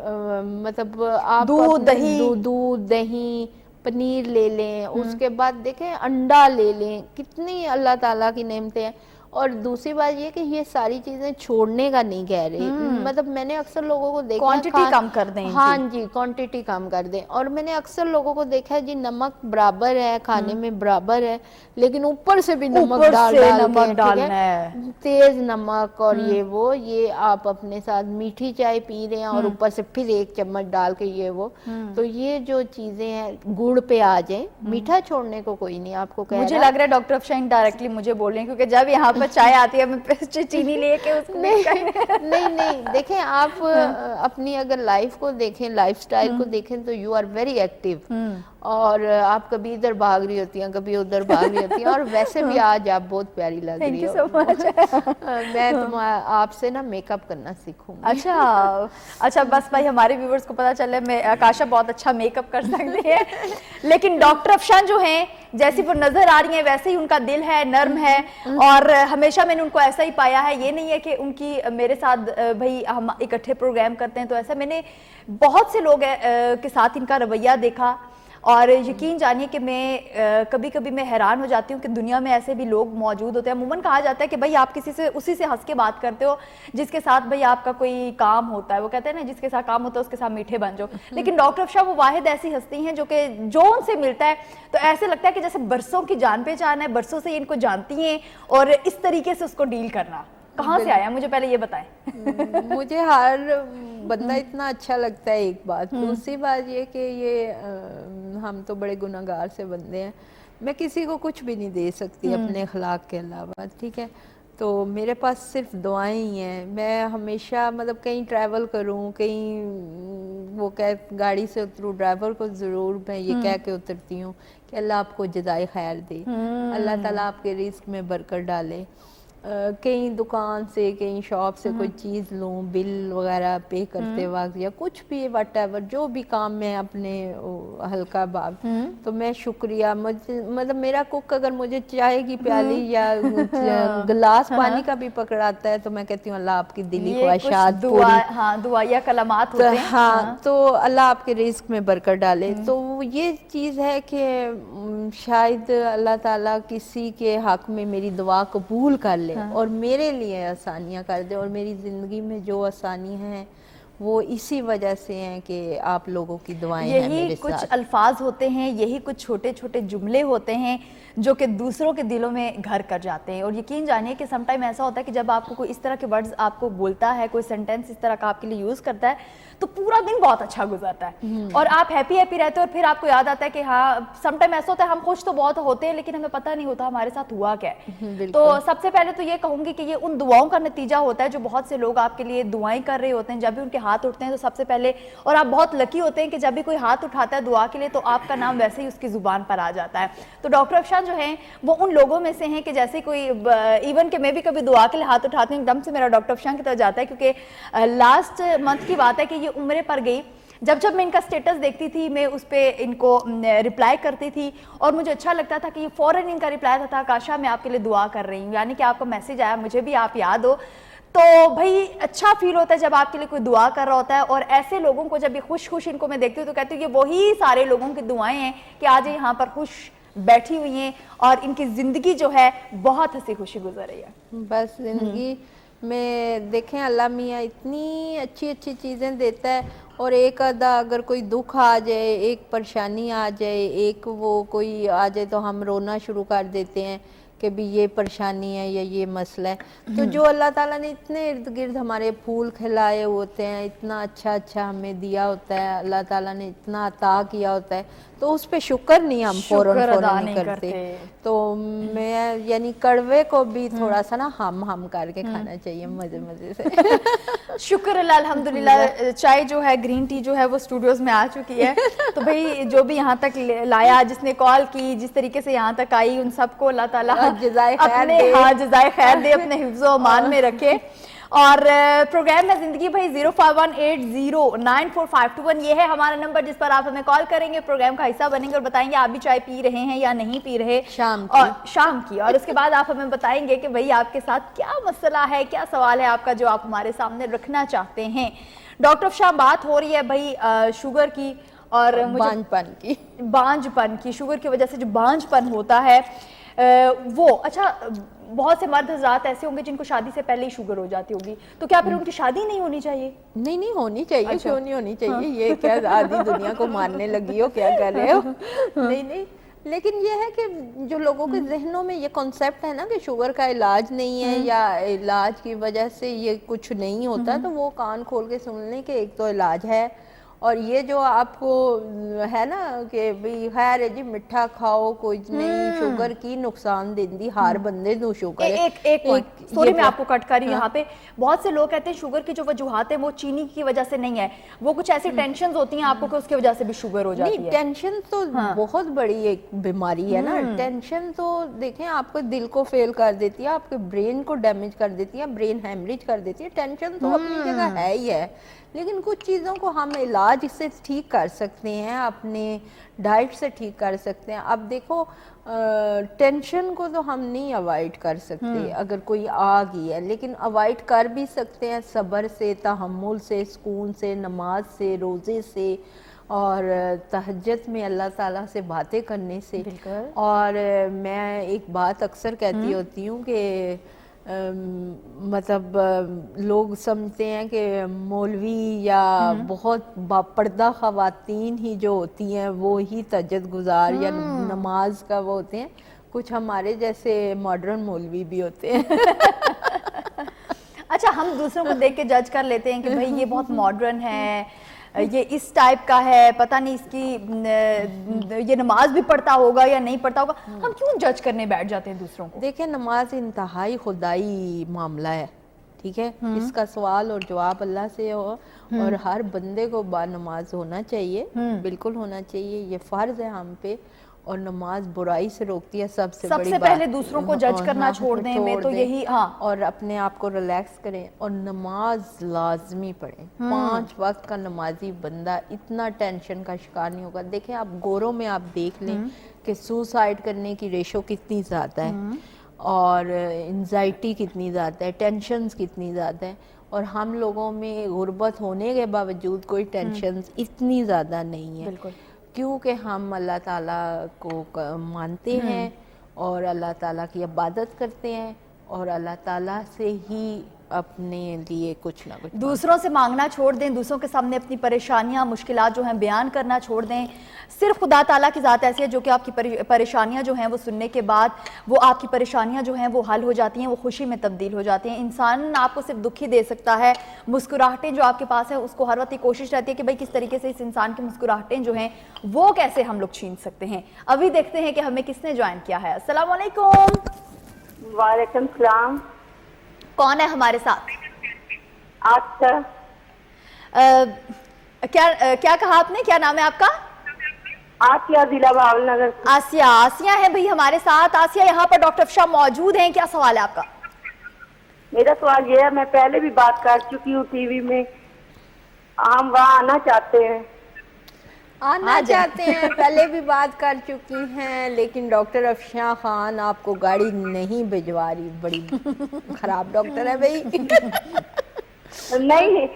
مطلب آپ دودھ دہی پنیر لے لیں. اس کے بعد دیکھیں انڈا لے لیں, کتنی اللہ تعالیٰ کی نعمتیں ہیں. اور دوسری بات یہ کہ یہ ساری چیزیں چھوڑنے کا نہیں کہہ رہے, مطلب میں نے اکثر لوگوں کو دیکھا کوانٹٹی کم کر دیں. ہاں جی, کوانٹٹی کم کر دیں. اور میں نے اکثر لوگوں کو دیکھا ہے جی نمک برابر ہے کھانے میں برابر ہے, لیکن اوپر سے بھی نمک ڈال کے تیز نمک اور یہ آپ اپنے ساتھ میٹھی چائے پی رہے ہیں اور اوپر سے پھر 1 چمچ ڈال کے یہ وہ. تو یہ جو چیزیں ہیں گڑ پہ آ جائیں, میٹھا چھوڑنے کو کوئی نہیں آپ کو کہہ رہا. مجھے لگ رہا ہے ڈاکٹر افشا ڈائریکٹلی مجھے بول رہے ہیں, کیونکہ جب یہاں پر چائے آتی ہے میں چینی لے کے اس کو نہیں دیکھیں آپ اپنی اگر لائف کو دیکھیں, لائف سٹائل کو دیکھیں تو یو آر ویری ایکٹیو, اور آپ کبھی ادھر بھاگ رہی ہوتی ہیں کبھی ادھر بھاگ رہی ہوتی ہیں, اور ویسے بھی آج آپ بہت پیاری لگ رہی ہو. میں آپ سے نا میک اپ کرنا سیکھوں گی. اچھا بس بھائی ہمارے ویورز کو پتا چلے میں آکاشا بہت اچھا میک اپ کر سکتی ہے, لیکن ڈاکٹر افشا جو ہیں جیسی وہ نظر آ رہی ہیں ویسے ہی ان کا دل ہے, نرم ہے, اور ہمیشہ میں نے ان کو ایسا ہی پایا ہے. یہ نہیں ہے کہ ان کی میرے ساتھ بھائی ہم اکٹھے پروگرام کرتے ہیں تو ایسا, میں نے بہت سے لوگ کے ساتھ ان کا رویہ دیکھا, اور یقین جانیے کہ میں کبھی کبھی میں حیران ہو جاتی ہوں کہ دنیا میں ایسے بھی لوگ موجود ہوتے ہیں. عموماً کہا جاتا ہے کہ بھائی آپ اسی سے ہنس کے بات کرتے ہو جس کے ساتھ بھائی آپ کا کوئی کام ہوتا ہے. وہ کہتے ہیں نا جس کے ساتھ کام ہوتا ہے اس کے ساتھ میٹھے بن جاؤ. لیکن ڈاکٹر افشا وہ واحد ایسی ہستی ہیں جو ان سے ملتا ہے تو ایسے لگتا ہے کہ جیسے برسوں کی جان پہچان ہے, برسوں سے ان کو جانتی ہیں, اور اس طریقے سے اس کو ڈیل کرنا کہاں سے آیا مجھے پہلے یہ بتائیں. مجھے ہر بندہ اتنا اچھا لگتا ہے ایک بات. دوسری بات یہ کہ یہ ہم تو بڑے گناہگار سے بندے ہیں, میں کسی کو کچھ بھی نہیں دے سکتی اپنے اخلاق کے علاوہ, ٹھیک ہے. تو میرے پاس صرف دعائیں ہی ہیں. میں ہمیشہ مطلب کہیں ٹریول کروں, کہیں وہ گاڑی سے اتروں, ڈرائیور کو ضرور میں یہ کہہ کے اترتی ہوں کہ اللہ آپ کو جزائے خیر دے, اللہ تعالیٰ آپ کے رزق میں برکت ڈالے. کہیں دکان سے کہیں شاپ سے کوئی چیز لوں، بل وغیرہ پے کرتے وقت یا کچھ بھی واٹ ایور جو بھی کام میں اپنے ہلکا باب، تو میں شکریہ مطلب میرا کک اگر مجھے چائے کی پیالی یا گلاس پانی کا بھی پکڑاتا ہے تو میں کہتی ہوں اللہ آپ کی دلی خواہشات پوری، ہاں دعائیہ کلمات ہوتے ہیں، ہاں تو اللہ آپ کے رزق میں برکت ڈالے. تو یہ چیز ہے کہ شاید اللہ تعالیٰ کسی کے حق میں میری دعا قبول کر لے اور میرے لیے آسانیاں کر دے، اور میری زندگی میں جو آسانی ہیں وہ اسی وجہ سے ہیں کہ آپ لوگوں کی دعائیں ہیں میرے یہی ساتھ. کچھ الفاظ ہوتے ہیں، یہی کچھ چھوٹے چھوٹے جملے ہوتے ہیں جو کہ دوسروں کے دلوں میں گھر کر جاتے ہیں. اور یقین جانیے کہ سم ٹائم ایسا ہوتا ہے کہ جب آپ کو کوئی اس طرح کے ورڈز آپ کو بولتا ہے، کوئی سینٹینس اس طرح کا آپ کے لیے یوز کرتا ہے تو پورا دن بہت اچھا گزرتا ہے اور آپ ہیپی ہیپی رہتے ہیں. اور پھر آپ کو یاد آتا ہے کہ ہاں سم ٹائم ایسا ہوتا ہے ہم خوش تو بہت ہوتے ہیں لیکن ہمیں پتہ نہیں ہوتا ہمارے ساتھ ہوا کیا ہے. تو سب سے پہلے تو یہ کہوں گی کہ یہ ان دعاؤں کا نتیجہ ہوتا ہے جو بہت سے لوگ آپ کے لیے دعائیں کر رہے ہوتے ہیں. جب بھی ان کے ہاتھ اٹھتے ہیں تو سب سے پہلے، اور آپ بہت لکی ہوتے ہیں کہ جب بھی کوئی ہاتھ اٹھاتا ہے دعا کے لیے تو آپ کا نام ویسے ہی اس کی زبان پر آ جاتا ہے. تو ڈاکٹر افشان جو ہیں وہ ان لوگوں میں سے ہیں کہ جیسے کوئی ایون کہ میں بھی کبھی دعا کے لیے ہاتھ اٹھاتی ہوں ایک دم سے میرا ڈاکٹر افشان کی طرف جاتا ہے، کیونکہ لاسٹ منتھ کی بات ہے کہ یہ عمرے پر گئی. جب میں ان کا سٹیٹس دیکھتی تھی میں اس پہ ان کو رپلائی کرتی تھی اور مجھے اچھا لگتا تھا کہ یہ فوراً ان کا رپلائی تھا کاشا میں آپ کے لیے دعا کر رہی ہوں، یعنی کہ آپ کا میسج آیا مجھے بھی آپ یاد ہو. تو بھائی اچھا فیل ہوتا ہے جب آپ کے لیے کوئی دعا کر رہا ہوتا ہے. اور ایسے لوگوں کو جب یہ خوش ان کو میں دیکھتی ہوں تو کہتی ہوں یہ وہی سارے لوگوں کی دعائیں ہیں کہ آج یہاں پر خوش بیٹھی ہوئی ہیں اور ان کی زندگی جو ہے بہت ہنسی خوشی گزر رہی ہے. بس زندگی میں دیکھیں اللہ میاں اتنی اچھی اچھی چیزیں دیتا ہے، اور ایک آدھا اگر کوئی دکھ آ جائے، ایک پریشانی آ جائے، ایک وہ کوئی آ جائے تو ہم رونا شروع کر دیتے ہیں کہ بھی یہ پریشانی ہے یا یہ مسئلہ ہے. تو جو اللہ تعالیٰ نے اتنے ارد گرد ہمارے پھول کھلائے ہوتے ہیں، اتنا اچھا اچھا ہمیں دیا ہوتا ہے، اللہ تعالیٰ نے اتنا عطا کیا ہوتا ہے تو اس پہ شکر نہیں ہم فوراً نہیں کرتے. تو میں یعنی کڑوے کو بھی تھوڑا سا نا ہم کر کے کھانا چاہیے مزے مزے سے. شکر اللہ الحمدللہ. چائے جو ہے گرین ٹی جو ہے وہ اسٹوڈیوز میں آ چکی ہے. تو بھئی جو بھی یہاں تک لایا، جس نے کال کی، جس طریقے سے یہاں تک آئی، ان سب کو اللہ تعالیٰ اپنے جزائے خیر دے، اپنے حفظ و امان میں رکھے. اور پروگرام میں زندگی بھائی 0518094521 یہ ہے ہمارا نمبر جس پر آپ ہمیں کال کریں گے، پروگرام کا حصہ بنیں گے اور بتائیں گے آپ بھی چائے پی رہے ہیں یا نہیں پی رہے شام کی. اور اس کے بعد آپ ہمیں بتائیں گے کہ بھئی آپ کے ساتھ کیا مسئلہ ہے، کیا سوال ہے آپ کا جو آپ ہمارے سامنے رکھنا چاہتے ہیں. ڈاکٹر افشان بات ہو رہی ہے بھئی شوگر کی اور بانجھ پن کی. شوگر کی وجہ سے جو بانجھ پن ہوتا ہے وہ اچھا بہت سے مرد حضرات ایسے ہوں گے جن کو شادی سے پہلے ہی شوگر ہو جاتی ہوگی، تو کیا پھر ان کی شادی نہیں ہونی چاہیے؟ نہیں ہونی چاہیے. کیوں نہیں ہونی چاہیے؟ یہ کیا آدھی دنیا کو ماننے لگی ہو، کیا کر رہے ہو؟ نہیں لیکن یہ ہے کہ جو لوگوں کے ذہنوں میں یہ کنسیپٹ ہے نا کہ شوگر کا علاج نہیں ہے یا علاج کی وجہ سے یہ کچھ نہیں ہوتا، تو وہ کان کھول کے سن لیں کہ ایک تو علاج ہے. اور یہ جو آپ کو ہے نا کہ بھی خیر ہے جی مٹھا کھاؤ کوئی نہیں، شوگر کی نقصان دیندی ہر بندے نو شوگر ہے. ایک سوری میں آپ کو کٹ کر رہی ہوں یہاں پہ. بہت سے لوگ کہتے ہیں شوگر کی جو وجوہات ہیں وہ چینی کی وجہ سے نہیں ہے، وہ کچھ ایسی ٹینشنز ہوتی ہیں آپ کو کہ اس کی وجہ سے بھی شوگر ہو جاتی ہے. نہیں ٹینشن تو بہت بڑی ایک بیماری ہے نا. ٹینشن تو دیکھیں آپ کے دل کو فیل کر دیتی ہے، آپ کے برین کو ڈیمیج کر دیتی ہے، برین ہیمریج کر دیتی ہے. ٹینشن تو اپنی جگہ ہے ہی ہے، لیکن کچھ چیزوں کو ہم علاج سے ٹھیک کر سکتے ہیں، اپنے ڈائٹ سے ٹھیک کر سکتے ہیں. اب دیکھو ٹینشن کو تو ہم نہیں اوائڈ کر سکتے اگر کوئی آ گئی ہے، لیکن اوائڈ کر بھی سکتے ہیں صبر سے، تحمل سے، سکون سے، نماز سے، روزے سے، اور تہجد میں اللہ تعالیٰ سے باتیں کرنے سے. اور میں ایک بات اکثر کہتی ہوتی ہوں کہ مطلب لوگ سمجھتے ہیں کہ مولوی یا بہت باپردہ خواتین ہی جو ہوتی ہیں وہ ہی تہجد گزار یا نماز کا وہ ہوتے ہیں. کچھ ہمارے جیسے ماڈرن مولوی بھی ہوتے ہیں. اچھا ہم دوسروں کو دیکھ کے جج کر لیتے ہیں کہ بھئی یہ بہت ماڈرن ہے، یہ اس ٹائپ کا ہے، پتہ نہیں اس کی یہ نماز بھی پڑھتا ہوگا یا نہیں پڑھتا ہوگا. ہم کیوں جج کرنے بیٹھ جاتے ہیں دوسروں کو؟ دیکھیں نماز انتہائی خدائی معاملہ ہے، ٹھیک ہے. اس کا سوال اور جواب اللہ سے ہو، اور ہر بندے کو با نماز ہونا چاہیے، بالکل ہونا چاہیے. یہ فرض ہے ہم پہ. اور نماز برائی سے روکتی ہے سب سے پہلے دوسروں کو جج کرنا چھوڑ دیں میں تو یہی اور اپنے آپ کو ریلیکس کریں اور نماز لازمی پڑھیں 5 وقت کا نمازی بندہ اتنا ٹینشن کا شکار نہیں ہوگا. دیکھیں آپ گوروں میں آپ دیکھ لیں کہ سوسائڈ کرنے کی ریشو کتنی زیادہ ہے اور انزائٹی کتنی زیادہ ہے, ٹینشنز کتنی زیادہ ہے, اور ہم لوگوں میں غربت ہونے کے باوجود کوئی ٹینشنز اتنی زیادہ نہیں ہے. بالکل, کیونکہ ہم اللہ تعالیٰ کو مانتے ہیں اور اللہ تعالیٰ کی عبادت کرتے ہیں اور اللہ تعالیٰ سے ہی اپنے لیے کچھ نہ کچھ دوسروں سے مانگنا چھوڑ دیں, دوسروں کے سامنے اپنی پریشانیاں مشکلات جو ہیں بیان کرنا چھوڑ دیں. صرف خدا تعالیٰ کی ذات ایسی ہے جو کہ آپ کی پریشانیاں جو ہیں وہ سننے کے بعد وہ آپ کی پریشانیاں جو ہیں وہ حل ہو جاتی ہیں, وہ خوشی میں تبدیل ہو جاتی ہیں. انسان آپ کو صرف دکھ ہی دے سکتا ہے, مسکراہٹیں جو آپ کے پاس ہیں اس کو ہر وقت یہ کوشش رہتی ہے کہ بھئی کس طریقے سے اس انسان کی مسکراہٹیں جو ہیں وہ کیسے ہم لوگ چھین سکتے ہیں. ابھی دیکھتے ہیں کہ ہمیں کس نے جوائن کیا ہے. السلام علیکم. وعلیکم السلام. کون ہے ہمارے ساتھ؟ اچھا, کیا کہا آپ نے, کیا نام ہے آپ کا؟ آسیہ, ضلع بھاول نگر. آسیہ ہیں بھئی ہمارے ساتھ. آسیہ, یہاں پر ڈاکٹر افشاں موجود ہیں, کیا سوال ہے آپ کا؟ میرا سوال یہ ہے, میں پہلے بھی بات کر چکی ہوں ٹی وی میں, ہم وہاں آنا چاہتے ہیں. آنا چاہتے ہیں, پہلے بھی بات کر چکی ہیں, لیکن ڈاکٹر افشاں خان آپ کو گاڑی نہیں بھجوا رہی. بڑی خراب ڈاکٹر ہے بھئی. نہیں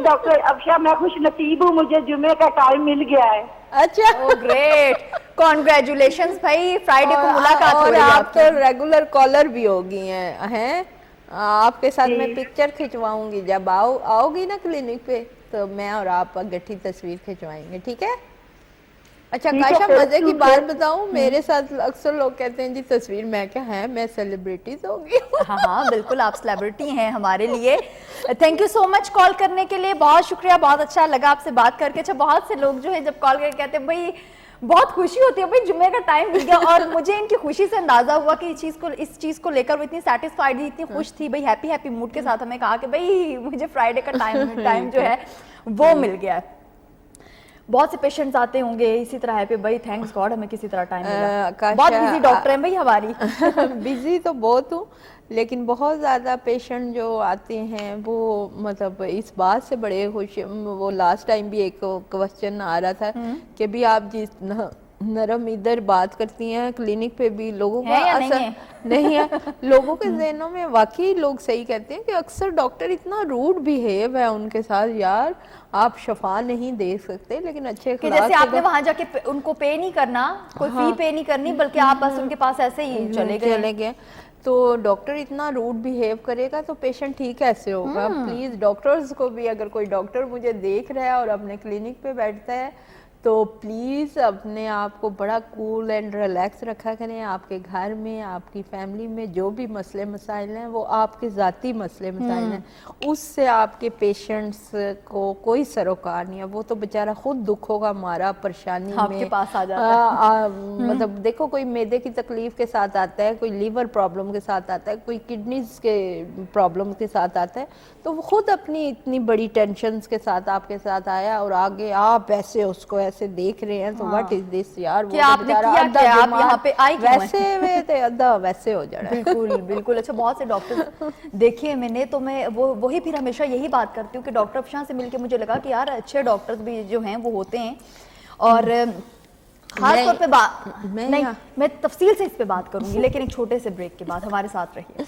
ڈاکٹر افشاں, میں خوش نصیب ہوں, مجھے جمعے کا ٹائم مل گیا ہے. اچھا, او گریٹ, کانگریچولیشنز بھائی, فرائیڈے کو ملاقات ہو رہی ہے. اور آپ تو ریگولر کالر بھی ہوگی ہیں. آپ کے ساتھ میں پکچر کھچواؤں گی, جب آؤ گی نا کلینک پہ تو میں اور آپ گٹھی تصویر کھچوائیں گے, ٹھیک ہے؟ اچھا کاشا, مزے کی بات بتاؤں, میرے ساتھ اکثر لوگ کہتے ہیں جی تصویر, میں کیا ہے, میں سیلیبریٹیز ہوگی. ہاں بالکل, آپ سیلیبریٹی ہیں ہمارے لیے. تھینک یو سو مچ کال کرنے کے لیے, بہت شکریہ, بہت اچھا لگا آپ سے بات کر کے. اچھا, بہت سے لوگ جو ہے جب کال کر کے کہتے ہیں بھئی بہت خوشی ہوتی ہے بھئی جمعے کا ٹائم مل گیا, اور مجھے ان کی خوشی سے اندازہ ہوا کہ اس چیز کو لے کر وہ اتنی سیٹسفائیڈ تھی, اتنی خوش تھی بھئی, ہیپی موڈ کے ساتھ ہمیں کہا کہ بھئی مجھے فرائیڈے کا ٹائم جو ہے وہ مل گیا ہے. بہت سے پیشنٹس آتے ہوں گے اسی طرح ہے پہ بھئی تھینکس گاڈ ہمیں کسی طرح ٹائم ملا. بہت بزی ڈاکٹر ہیں بھئی ہماری. بزی تو بہت ہوں, لیکن بہت زیادہ پیشنٹ جو آتے ہیں وہ مطلب اس بات سے بڑے خوش. وہ لاسٹ ٹائم بھی ایک کوسچن آ رہا تھا کہ بھی آپ جس نرم ادھر بات کرتی ہیں کلینک پہ بھی لوگوں کا اثر نہیں ہے. لوگوں کے ذہنوں میں واقعی لوگ صحیح کہتے ہیں کہ اکثر ڈاکٹر اتنا روڈ بیہیو ہے ان کے ساتھ, یار آپ شفا نہیں دے سکتے لیکن اچھے کہ جیسے آپ نے وہاں جا کے ان کو پے نہیں کرنا, کوئی فی پے نہیں کرنی, بلکہ آپ بس ان کے پاس ایسے ہی چلے گئے. تو ڈاکٹر اتنا روڈ بیہیو کرے گا تو پیشنٹ ٹھیک کیسے ہوگا؟ پلیز ڈاکٹرز کو بھی, اگر کوئی ڈاکٹر مجھے دیکھ رہا ہے اور اپنے کلینک پہ بیٹھتا ہے تو پلیز اپنے آپ کو بڑا کول اینڈ ریلیکس رکھا کریں. آپ کے گھر میں, آپ کی فیملی میں جو بھی مسئلے مسائل ہیں وہ آپ کے ذاتی مسئلے مسائل ہیں, اس سے آپ کے پیشنٹس کو کوئی سروکار نہیں ہے. وہ تو بیچارہ خود دکھوں کا مارا پریشانی میں آپ کے پاس آ جاتا ہے. مطلب دیکھو, کوئی معدے کی تکلیف کے ساتھ آتا ہے, کوئی لیور پرابلم کے ساتھ آتا ہے, کوئی کڈنیز کے پرابلم کے ساتھ آتا ہے, تو وہ خود اپنی اتنی بڑی ٹینشنز کے ساتھ آپ کے ساتھ آیا اور آگے آپ ایسے اس کو ایسے دیکھ رہے ہیں. تو واٹ از دس یار, وہ آپ نے کیا کہ آپ یہاں پہ آئی ویسے ہوئے تھے ادھا ویسے ہو جانا. بالکل بالکل. اچھا, بہت سے ڈاکٹر دیکھیے میں نے, تو میں وہی پھر ہمیشہ یہی بات کرتی ہوں کہ ڈاکٹر افشاں سے مل کے مجھے لگا کہ یار اچھے ڈاکٹرز بھی جو ہیں وہ ہوتے ہیں. اور خاص طور پہ نہیں, میں تفصیل سے اس پہ بات کروں گی, لیکن ایک چھوٹے سے بریک کے بعد ہمارے ساتھ رہیے.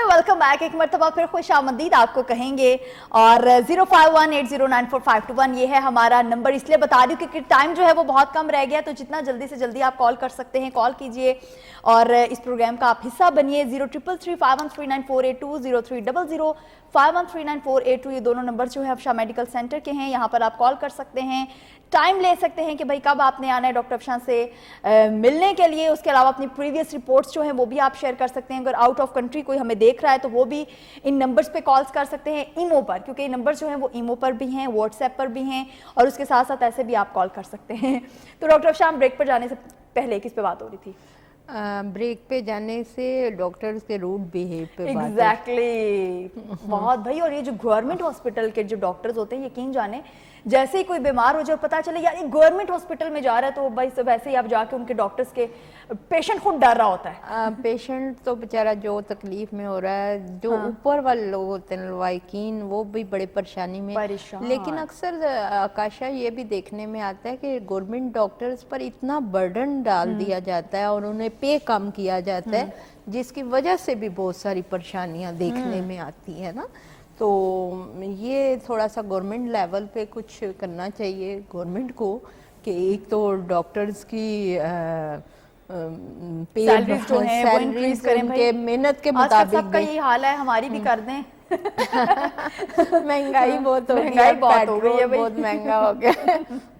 ویلکم بیک, ایک مرتبہ پھر خوش آمدید آپ کو کہیں گے. اور 0518094521 یہ ہے ہمارا نمبر. اس لیے بتا دوں کہ ٹائم جو ہے وہ بہت کم رہ گیا, تو جتنا جلدی سے جلدی آپ کال کر سکتے ہیں کال کیجئے اور اس پروگرام کا آپ حصہ بنیے. 033351394820 030051394820 یہ دونوں نمبر جو ہے افشاں میڈیکل سینٹر کے ہیں. یہاں پر آپ کال کر سکتے ہیں, ٹائم لے سکتے ہیں کہ بھائی کب آپ نے آنا ہے ڈاکٹر افشاں سے ملنے کے لیے. اس کے علاوہ اپنی پریویس رپورٹس جو ہیں وہ بھی آپ شیئر کر سکتے ہیں. اگر آؤٹ آف کنٹری کوئی ہمیں دیکھ رہا ہے تو وہ بھی ان نمبرز پہ کالز کر سکتے ہیں، ایمو پر، کیونکہ یہ نمبر جو ہیں وہ ایمو پر بھی ہیں، واٹس ایپ پر بھی ہیں، اور اس کے ساتھ ساتھ ایسے بھی آپ کال کر سکتے ہیں. تو ڈاکٹر افشان، بریک پر جانے سے پہلے کس پہ بات ہو رہی تھی؟ بریک پہ جانے سے ڈاکٹرز کے روڈ بیہیو پہ بات. ایگزیکٹلی، بہت بھائی. اور یہ جو گورنمنٹ ہاسپٹل کے جو ڈاکٹرز ہوتے ہیں، یقین جانیں جیسے ہی کوئی بیمار ہو جائے پتا چلے یار یہ گورنمنٹ ہاسپٹل میں جا رہا ہے، تو بھائی سب ایسے ہی آپ جا کے ان کے ڈاکٹرز کے پیشنٹ خود ڈر رہا ہوتا ہے. پیشنٹ تو بیچارہ جو تکلیف میں ہو رہا ہے، جو اوپر والے لوگ ہوتے ہیں لوائقین، وہ بھی بڑے پریشانی میں. لیکن اکثر آکاشا یہ بھی دیکھنے میں آتا ہے کہ گورنمنٹ ڈاکٹرز پر اتنا برڈن ڈال دیا جاتا ہے اور انہیں پے کم کیا جاتا ہے، جس کی وجہ سے بھی بہت ساری پریشانیاں دیکھنے میں آتی ہیں نا. تو یہ تھوڑا سا گورنمنٹ لیول پہ کچھ کرنا چاہیے گورنمنٹ کو، کہ ایک تو ڈاکٹرز کی سیلریز جو ہیں وہ انکریز کریں. ان کے محنت کے آج کل مطابق سب کا یہ حال ہے، ہماری بھی کر دیں. مہنگائی بہت ہو گئی ہے، بہت ہو گئی ہے، بہت مہنگا ہو گیا.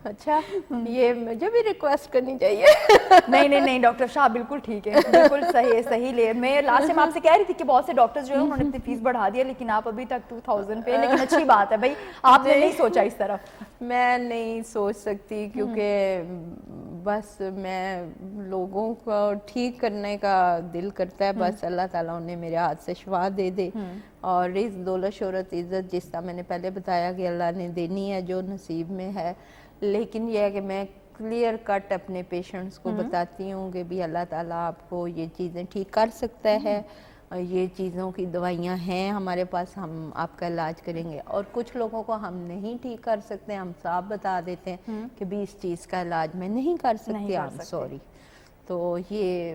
اچھا، یہ مجھے بھی ریکویسٹ کرنی چاہیے. نہیں ڈاکٹر شاہ بالکل ٹھیک ہے، بالکل صحیح لے. میں لاسٹ ٹائم آپ سے کہہ رہی تھی کہ بہت سے ڈاکٹرز جو ہیں انہوں نے اپنی فیس بڑھا دیا، لیکن آپ ابھی تک 2000 پہ. لیکن اچھی بات ہے بھائی، آپ نے نہیں سوچا اس طرف. میں نہیں سوچ سکتی، کیونکہ بس میں لوگوں کو ٹھیک کرنے کا دل کرتا ہے. بس اللہ تعالیٰ انہیں میرے ہاتھ سے شفا دے دے. اور رزق، دولت، شہرت، عزت جس طرح میں نے پہلے بتایا کہ اللہ نے دینی ہے جو نصیب میں ہے. لیکن یہ ہے کہ میں کلیئر کٹ اپنے پیشنٹس کو بتاتی ہوں کہ بھی اللہ تعالیٰ آپ کو یہ چیزیں ٹھیک کر سکتا ہے، یہ چیزوں کی دوائیاں ہیں ہمارے پاس، ہم آپ کا علاج کریں گے. اور کچھ لوگوں کو ہم نہیں ٹھیک کر سکتے، ہم صاف بتا دیتے ہیں کہ بھی اس چیز کا علاج میں نہیں کر سکتی، I'm sorry. تو یہ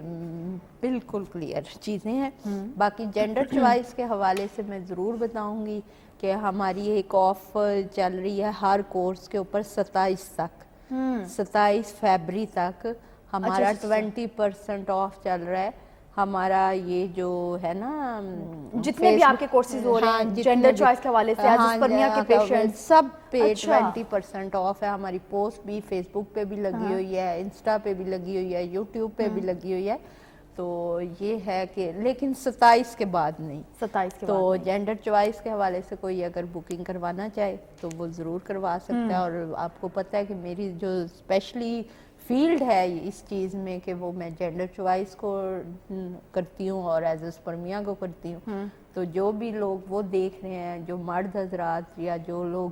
بالکل کلیئر چیزیں ہیں. باقی جینڈر چوائس کے حوالے سے میں ضرور بتاؤں گی کہ ہماری ایک آفر چل رہی ہے ہر کورس کے اوپر 27 فیبری تک ہمارا 20% آف چل رہا ہے. ہمارا یہ جو ہے نا جتنے بھی آپ کے کورسز ہو رہے ہیں جینڈر چوائس کے حوالے سے، اسپرمیا کے پیشنٹ سب پہ 20% آف ہے. ہماری پوسٹ بھی فیس بک پہ بھی لگی ہوئی ہے، انسٹا پہ بھی لگی ہوئی ہے، یوٹیوب پہ بھی لگی ہوئی ہے. تو یہ ہے کہ لیکن 27 کے بعد نہیں. 27 کے بعد تو جینڈر چوائس کے حوالے سے کوئی اگر بکنگ کروانا چاہے تو وہ ضرور کروا سکتا ہے. اور آپ کو پتہ ہے کہ میری جو اسپیشلی فیلڈ ہے اس چیز میں کہ وہ میں جینڈر چوائس کو کرتی ہوں اور ایز اسپرمیا کو کرتی ہوں. تو جو بھی لوگ وہ دیکھ رہے ہیں، جو مرد حضرات یا جو لوگ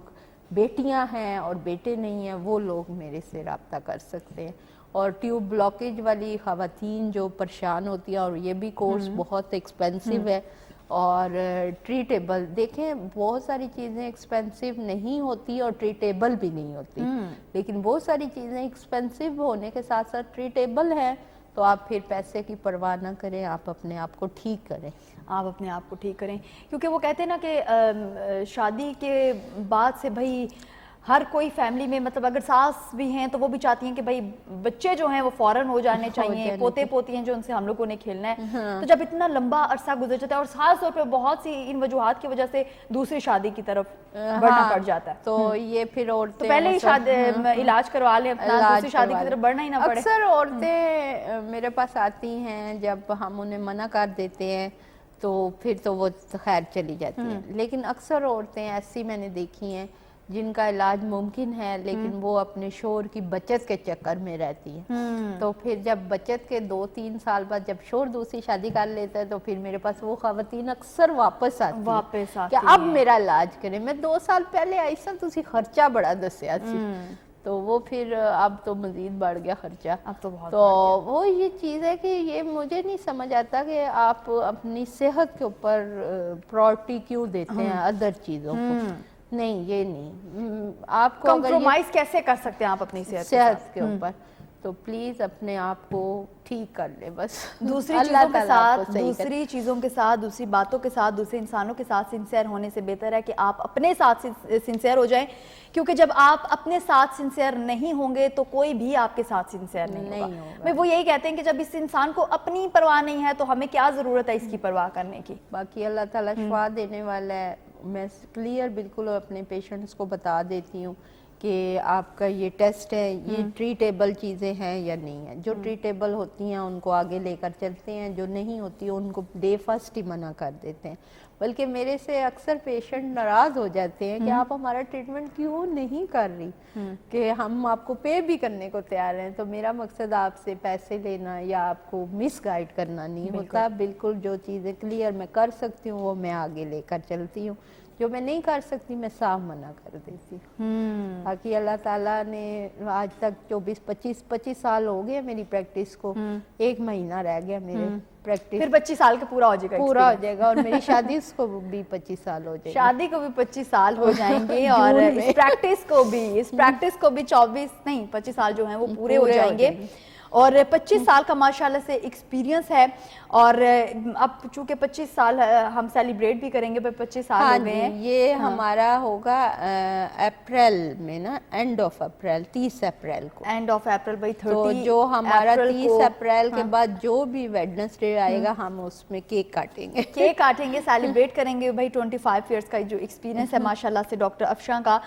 بیٹیاں ہیں اور بیٹے نہیں ہیں، وہ لوگ میرے سے رابطہ کر سکتے ہیں. اور ٹیوب بلاکیج والی خواتین جو پریشان ہوتی ہیں، اور یہ بھی کورس بہت ایکسپینسو ہے اور ٹریٹیبل. دیکھیں بہت ساری چیزیں ایکسپینسو نہیں ہوتی اور ٹریٹیبل بھی نہیں ہوتی، لیکن بہت ساری چیزیں ایکسپینسو ہونے کے ساتھ ساتھ ٹریٹیبل ہیں. تو آپ پھر پیسے کی پرواہ نہ کریں، آپ اپنے آپ کو ٹھیک کریں. آپ اپنے آپ کو ٹھیک کریں، کیونکہ وہ کہتے ہیں نا کہ شادی کے بعد سے بھائی ہر کوئی فیملی میں، مطلب اگر ساس بھی ہیں تو وہ بھی چاہتی ہیں کہ بھائی بچے جو ہیں وہ فوراً ہو جانے چاہیے، پوتے پوتی ہیں جو ان سے ہم لوگوں نے کھیلنا ہے. تو جب اتنا لمبا عرصہ گزر جاتا ہے اور خاص طور پہ بہت سی ان وجوہات کی وجہ سے دوسری شادی کی طرف بڑھنا پڑ جاتا ہے، تو یہ پھر عورتیں پہلے ہی علاج کروا لیں اپنا، دوسری شادی کی طرف بڑھنا ہی نہ پڑے. اکثر عورتیں میرے پاس آتی ہیں، جب ہم انہیں منع کر دیتے ہیں تو پھر تو وہ خیر چلی جاتی ہیں. لیکن اکثر عورتیں ایسی میں نے دیکھی ہیں جن کا علاج ممکن ہے لیکن وہ اپنے شوہر کی بچت کے چکر میں رہتی ہیں. تو پھر جب بچت کے 2-3 سال بعد جب شوہر دوسری شادی کر لیتا ہے تو پھر میرے پاس وہ خواتین اکثر واپس آتی ہیں کہ اب میرا علاج کریں. میں 2 سال پہلے آئی سا تسی خرچہ بڑا دسیا سی. تو وہ پھر اب تو مزید بڑھ گیا خرچہ. اب تو بہت تو وہ یہ چیز ہے کہ یہ مجھے نہیں سمجھ آتا کہ آپ اپنی صحت کے اوپر پرائورٹی کیوں دیتے ہیں ادر چیزوں کو. نہیں، یہ نہیں. آپ کو کمپرومائز کیسے کر سکتے ہیں آپ اپنی صحت کے اوپر؟ تو پلیز اپنے آپ کو ٹھیک کر لے بس. دوسری چیزوں کے ساتھ، دوسری چیزوں کے ساتھ، دوسری باتوں کے ساتھ، دوسرے انسانوں کے ساتھ سنسیئر ہونے سے بہتر ہے کہ آپ اپنے ساتھ سنسیئر ہو جائیں. کیونکہ جب آپ اپنے ساتھ سنسیئر نہیں ہوں گے تو کوئی بھی آپ کے ساتھ سنسیئر نہیں ہوگا. میں وہ یہی کہتے ہیں کہ جب اس انسان کو اپنی پرواہ نہیں ہے تو ہمیں کیا ضرورت ہے اس کی پرواہ کرنے کی. باقی اللہ تعالیٰ شفا دینے والا ہے. میں کلیئر بالکل اپنے پیشنٹس کو بتا دیتی ہوں کہ آپ کا یہ ٹیسٹ ہے یہ ٹریٹیبل چیزیں ہیں یا نہیں ہیں. جو ٹریٹیبل ہوتی ہیں ان کو آگے لے کر چلتے ہیں, جو نہیں ہوتی ان کو ڈے فرسٹ ہی منع کر دیتے ہیں. بلکہ میرے سے اکثر پیشنٹ ناراض ہو جاتے ہیں کہ آپ ہمارا ٹریٹمنٹ کیوں نہیں کر رہی, کہ ہم آپ کو پے بھی کرنے کو تیار ہیں. تو میرا مقصد آپ سے پیسے لینا یا آپ کو مس گائیڈ کرنا نہیں ہوتا. بالکل جو چیزیں کلیئر میں کر سکتی ہوں وہ میں آگے لے کر چلتی ہوں, جو میں نہیں کر سکتی میں صاف منع کر دیتی ہوں. باقی اللہ تعالیٰ نے آج تک 25 سال ہو گئے میری پریکٹس کو, 1 مہینہ رہ گیا میرے پریکٹس, پھر 25 سال کا پورا ہو جائے گا اور میری شادی کو بھی 25 سال ہو جائے گی. شادی کو بھی 25 سال ہو جائیں گے اور اس پریکٹس کو بھی 25 سال جو ہیں وہ پورے ہو جائیں گے. اور 25 سال کا ماشاءاللہ سے ایکسپیرینس ہے, اور اب چونکہ 25 سال ہم سیلیبریٹ بھی کریں گے, 25 سال ہو گئے ہیں. یہ ہمارا ہوگا اپریل میں نا, اینڈ آف اپریل, 30 اپریل کو. اینڈ آف اپریل بھائی 30 تو جو ہمارا 30 اپریل کے بعد جو بھی ویڈنسڈے آئے گا ہم اس میں کیک کاٹیں گے, سیلیبریٹ کریں گے بھائی 25 ایئرس کا جو ایکسپیرینس ہے ماشاءاللہ سے ڈاکٹر افشاں کا.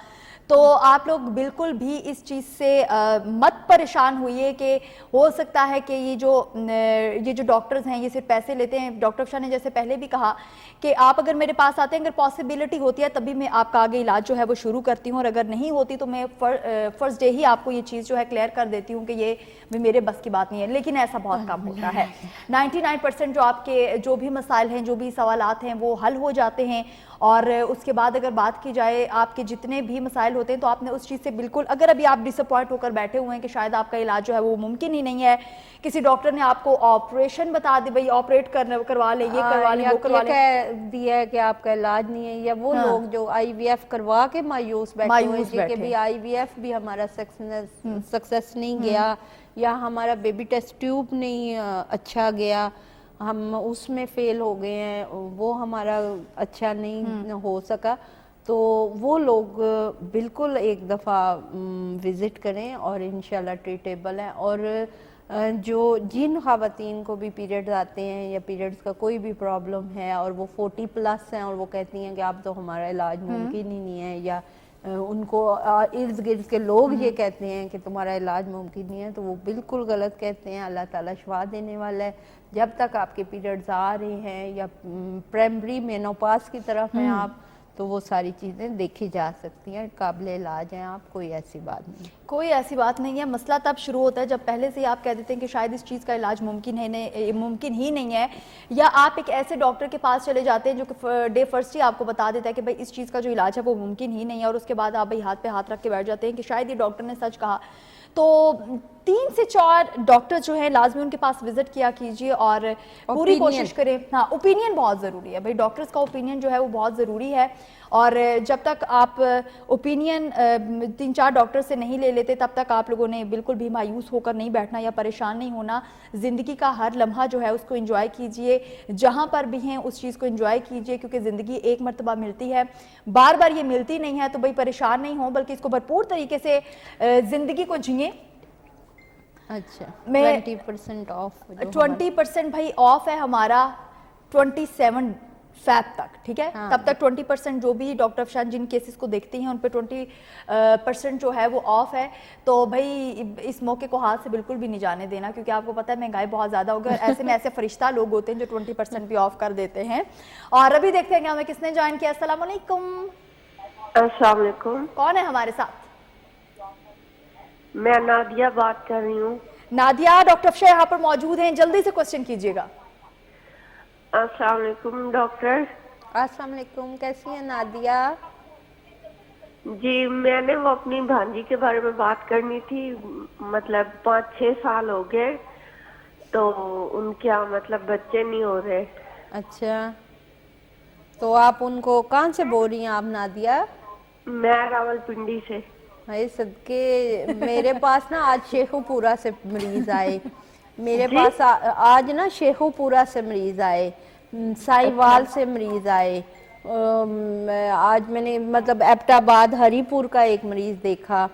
تو آپ لوگ بالکل بھی اس چیز سے مت پریشان ہوئیے کہ ہو سکتا ہے کہ یہ جو ڈاکٹرز ہیں یہ صرف پیسے لیتے ہیں. ڈاکٹر افشاں نے جیسے پہلے بھی کہا کہ آپ اگر میرے پاس آتے ہیں, اگر پاسبلٹی ہوتی ہے تبھی میں آپ کا آگے علاج جو ہے وہ شروع کرتی ہوں, اور اگر نہیں ہوتی تو میں فرسٹ ڈے ہی آپ کو یہ چیز جو ہے کلیئر کر دیتی ہوں کہ یہ بھی میرے بس کی بات نہیں ہے. لیکن ایسا بہت کم ہوتا ہے. 99% جو آپ کے جو بھی مسائل ہیں, جو بھی سوالات ہیں وہ حل ہو جاتے ہیں. اور اس کے بعد اگر بات کی جائے آپ کے جتنے بھی مسائل ہوتے ہیں تو آپ نے اس چیز سے بالکل, اگر ابھی آپ ڈس اپوائنٹ ہو کر بیٹھے ہوئے ہیں کہ شاید آپ کا علاج جو ہے وہ ممکن ہی نہیں ہے, کسی ڈاکٹر نے آپ کو آپریشن بتا دی بھئی آپریٹ کروا لیں, یہ کروا لیں, وہ کروا لیں, کہہ دیا ہے کہ آپ کا علاج نہیں ہے. یا وہ لوگ جو آئی وی ایف کروا کے مایوس بیٹھے ہوئے کہ بھی آئی وی ایف بھی ہمارا سکسیس نہیں گیا, یا ہمارا بیبی ٹیسٹ ٹیوب نہیں اچھا گیا, ہم اس میں فیل ہو گئے ہیں, وہ ہمارا اچھا نہیں ہو سکا. تو وہ لوگ بالکل ایک دفعہ وزٹ کریں اور انشاءاللہ ٹریٹیبل ہیں. اور جن خواتین کو بھی پیریڈز آتے ہیں یا پیریڈز کا کوئی بھی پرابلم ہے اور وہ 40+ ہیں اور وہ کہتی ہیں کہ اب تو ہمارا علاج ممکن ہی نہیں ہے, یا ان کو ارد گرد کے لوگ یہ کہتے ہیں کہ تمہارا علاج ممکن نہیں ہے, تو وہ بالکل غلط کہتے ہیں. اللہ تعالیٰ شفا دینے والا ہے. جب تک آپ کے پیریڈز آ رہے ہیں یا پرائمری مینوپاز کی طرف ہیں آپ, تو وہ ساری چیزیں دیکھی جا سکتی ہیں, قابل علاج ہیں آپ, کوئی ایسی بات نہیں. کوئی ایسی بات نہیں ہے. مسئلہ تب شروع ہوتا ہے جب پہلے سے آپ کہہ دیتے ہیں کہ شاید اس چیز کا علاج ممکن ہی نہیں ہے, یا آپ ایک ایسے ڈاکٹر کے پاس چلے جاتے ہیں جو کہ ڈے فرسٹ ہی آپ کو بتا دیتا ہے کہ بھائی اس چیز کا جو علاج ہے وہ ممکن ہی نہیں ہے, اور اس کے بعد آپ بھائی ہاتھ پہ ہاتھ رکھ کے بیٹھ جاتے ہیں کہ شاید یہ ڈاکٹر نے سچ کہا. تو 3 سے 4 ڈاکٹر جو ہیں لازمی ان کے پاس وزٹ کیا کیجئے اور پوری کوشش کریں. ہاں, اوپینین بہت ضروری ہے بھائی, ڈاکٹرز کا اوپینین جو ہے وہ بہت ضروری ہے. اور جب تک آپ اوپینین 3-4 ڈاکٹر سے نہیں لے لیتے تب تک آپ لوگوں نے بالکل بھی مایوس ہو کر نہیں بیٹھنا یا پریشان نہیں ہونا. زندگی کا ہر لمحہ جو ہے اس کو انجوائے کیجئے, جہاں پر بھی ہیں اس چیز کو انجوائے کیجئے, کیونکہ زندگی ایک مرتبہ ملتی ہے, بار بار یہ ملتی نہیں ہے. تو بھئی پریشان نہیں ہوں بلکہ اس کو بھرپور طریقے سے زندگی کو جئیں. اچھا, 20% آف 20% بھائی آف ہے ہمارا 27 فیب تک, ٹھیک ہے. تب تک 20% جو بھی ڈاکٹر افشان جن کیسز کو دیکھتی ہیں ان پہ 20% جو ہے وہ آف ہے. تو بھائی اس موقع کو ہاتھ سے بالکل بھی نہیں جانے دینا, کیونکہ آپ کو پتہ ہے مہنگائی بہت زیادہ ہو گئی, ایسے میں ایسے فرشتہ لوگ ہوتے ہیں جو 20% بھی آف کر دیتے ہیں. اور ابھی دیکھتے ہیں کہ ہمیں کس نے جوائن کیا. السلام علیکم. السلام علیکم. کون ہے ہمارے ساتھ؟ میں نادیہ بات کر رہی ہوں. نادیہ, ڈاکٹر افشاں یہاں پر موجود ہیں, جلدی سے کوسچن کیجئے گا. السلام علیکم ڈاکٹر. السلام علیکم, کیسی ہیں نادیہ؟ جی میں نے وہ اپنی بھانجی کے بارے میں بات کرنی تھی. مطلب 5-6 سال ہو گئے تو ان کیا مطلب بچے نہیں ہو رہے. اچھا, تو آپ ان کو کہاں سے بول رہی ہیں آپ نادیہ؟ میں راول پنڈی سے. بھائی صدقے, میرے پاس نا آج شیخو پورہ سے مریض آئے. میرے پاس آج نا شیخو پورہ سے مریض آئے, سائی وال سے مریض آئے. آج میں نے مطلب ایبٹ آباد ہری پور کا ایک مریض دیکھا.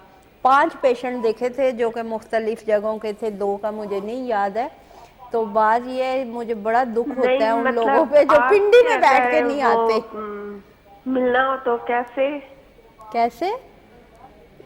5 پیشنٹ دیکھے تھے جو کہ مختلف جگہوں کے تھے, 2 کا مجھے نہیں یاد ہے. تو بات یہ ہے مجھے بڑا دکھ ہوتا ہے ان لوگوں پہ جو پنڈی میں بیٹھ کے نہیں آتے. ملنا ہو تو کیسے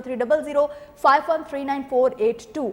0300513948